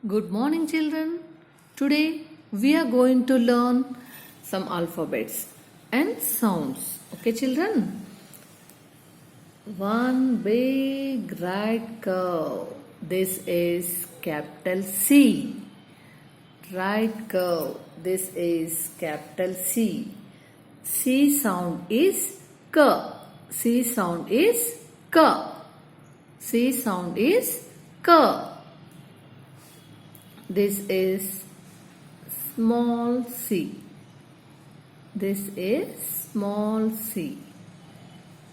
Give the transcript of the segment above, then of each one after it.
Good morning, children. Today we are going to learn some alphabets and sounds. Okay, children? One big right curve. This is capital C. Right curve. This is capital C. C sound is K. C sound is K. C sound is K. This is small c. This is small c.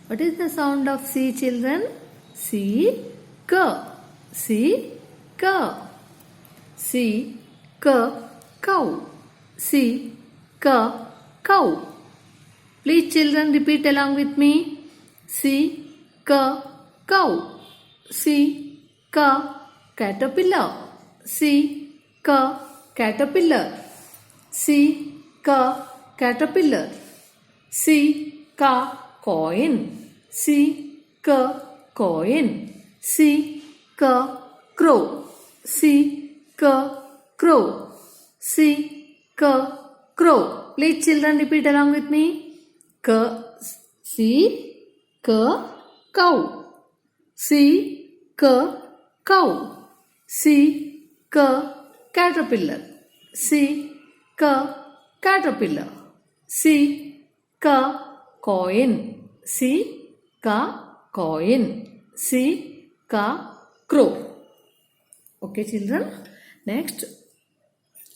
What is the sound of C, children? C, K. C, K. C, K, cow. C, K, cow. Please, children, repeat along with me. C, K, cow. C, K, caterpillar. C, K, caterpillar. C, K, caterpillar. C, K, coin. C, K, coin. C, K, crow. C, K, crow. C, K, crow. Please, children, repeat along with me. K, C, K, cow. C, K, cow. C, K, caterpillar. C, K, caterpillar. C, K, coin. C, K, coin. C, K, crow. Okay, children. Next,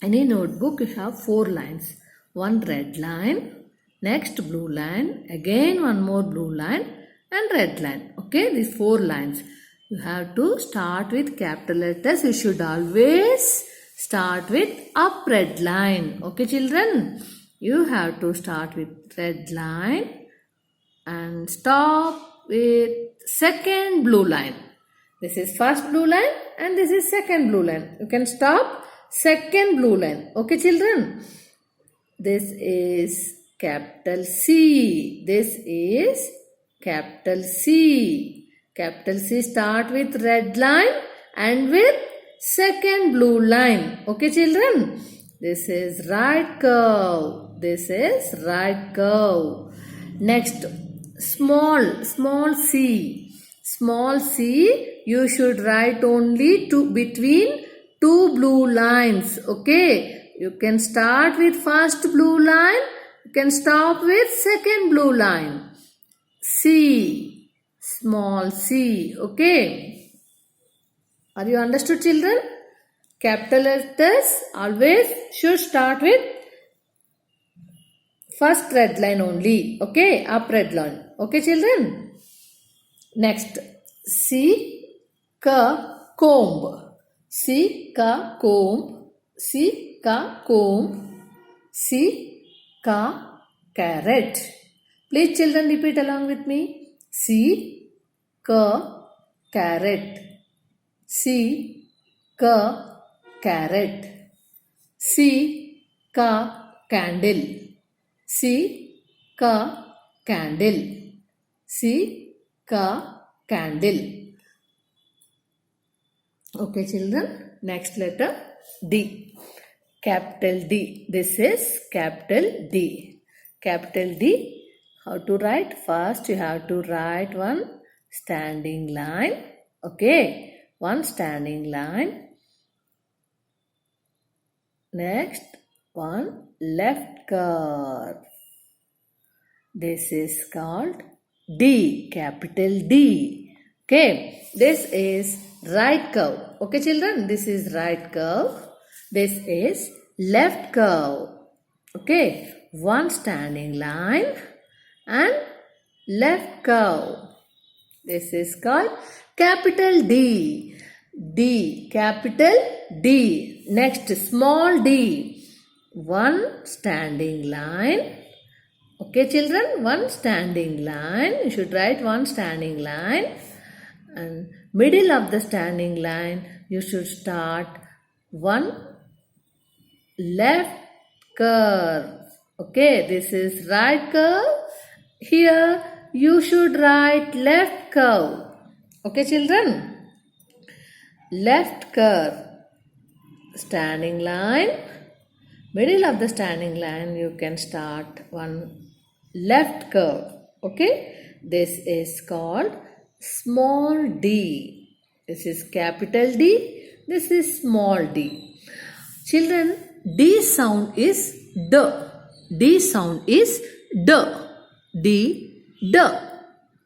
in a notebook you have 4 lines. One red line, next blue line, again one more blue line and red line. Okay, these 4 lines. You have to start with capital letters. You should always start with up red line. Okay, children? You have to start with red line and stop with second blue line. This is first blue line and this is second blue line. You can stop second blue line. Okay, children? This is capital C. This is capital C. Capital C start with red line and with second blue line. Okay, children? This is right curve. This is right curve. Next, small c. Small c, you should write only between 2 blue lines. Okay? You can start with first blue line. You can stop with second blue line. C. Small c. Okay. Are you understood, children? Capital letters always should start with first red line only. Okay. Up red line. Okay, children? Next. C, K, comb. C, K, comb. C, K, comb. C, K, carrot. Please, children, repeat along with me. C, K, carrot. C, K, carrot. C, K, candle. C, K, candle. C, K, candle. Okay, children. Next letter D. Capital D. This is capital D. Capital D. How to write? First, you have to write one standing line. Okay. One standing line. Next, one left curve. This is called D. Capital D. Okay. This is right curve. Okay, children? This is right curve. This is left curve. Okay. One standing line and left curve. This is called capital D. D. Capital D. Next, small d. One standing line. Okay, children? One standing line. You should write one standing line. And middle of the standing line, you should start one left curve. Okay, this is right curve. Here you should write left curve. Okay, children? Left curve. standing line, middle of the standing line, you can start one left curve. Okay, this is called small d. This is capital D. This is small d. Children, D sound is D. D sound is D. D, D,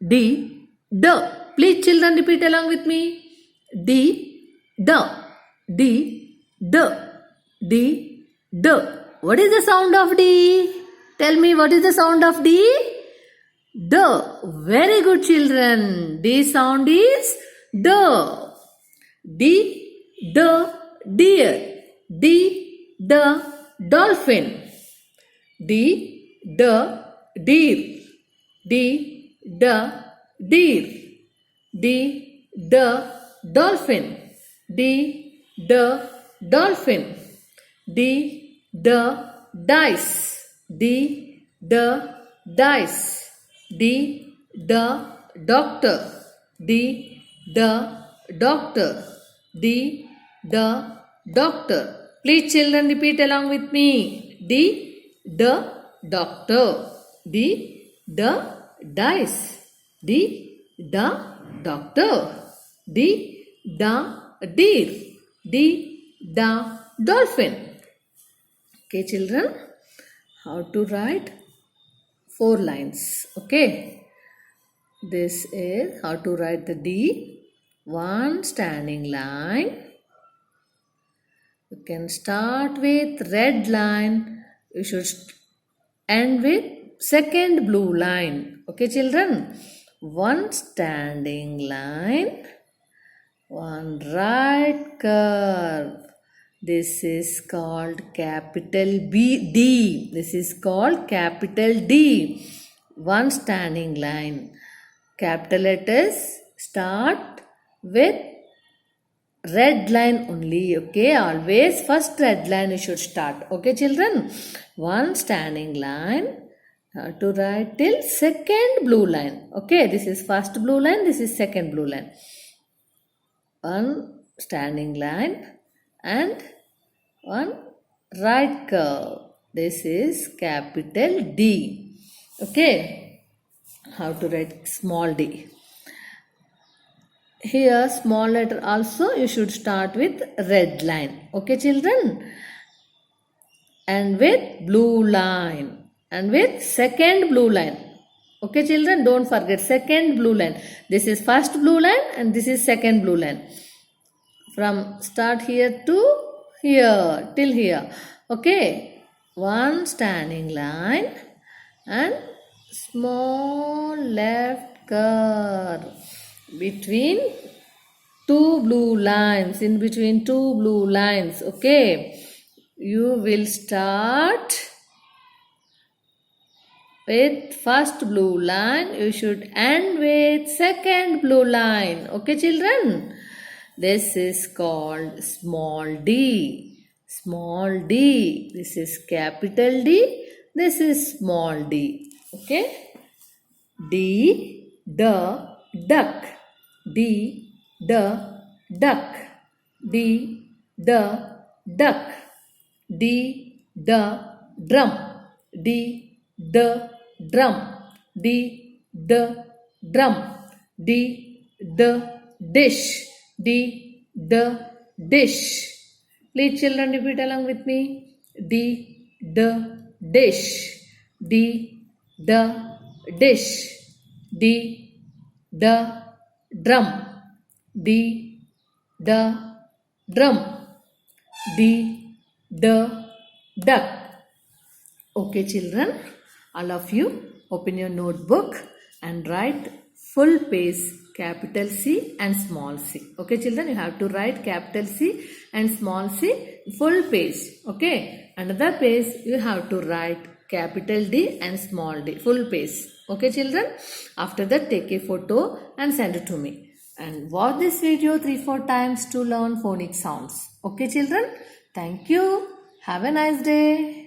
D, D. Please children repeat along with me. D, D, D, D, D, D. What is the sound of D? Tell me what is the sound of D? D. Very good children. D sound is D. D, the deer. D, the dolphin. D, the deer. D, the deer. D, the dolphin. D, the dolphin. D, the dice. D, the dice. D, the doctor. D, the doctor. D, the doctor. Please children repeat along with me. D, the doctor. D, the dice. D, the doctor. D, the deer. D, the dolphin. Okay children, how to write 4 lines. Okay, this is how to write the D. One standing line. You can start with red line. You should end with second blue line. Okay children, one standing line, one right curve. This is called capital D. This is called capital D. One standing line. Capital letters start with red line only. Okay, always first red line you should start. Okay children, one standing line. Have to write till second blue line. Okay, this is first blue line, this is second blue line. One standing line and one right curve. This is capital D. Okay, how to write small d. Here small letter also you should start with red line. Okay children, and with blue line and with second blue line. Okay children, don't forget second blue line. This is first blue line and this is second blue line. From start here to here till here. Okay, one standing line and small left curve between two blue lines. In between two blue lines. Okay, you will start with first blue line. You should end with second blue line. Okay children, this is called small d. Small d. This is capital D. This is small d. Okay, D, the duck. D, the duck. D, the duck. D, the drum. D, the drum. D, the drum. D, the dish. D, the dish. Please children repeat along with me. D, the dish. D, the dish. D, the drum. D, the drum. D, the duck. Okay children, all of you open your notebook and write full page capital C and small c. Okay children, you have to write capital C and small c full page. Okay, another page you have to write capital D and small d full page. Okay children, after that take a photo and send it to me. And watch this video 3-4 times to learn phonic sounds. Okay children, thank you. Have a nice day.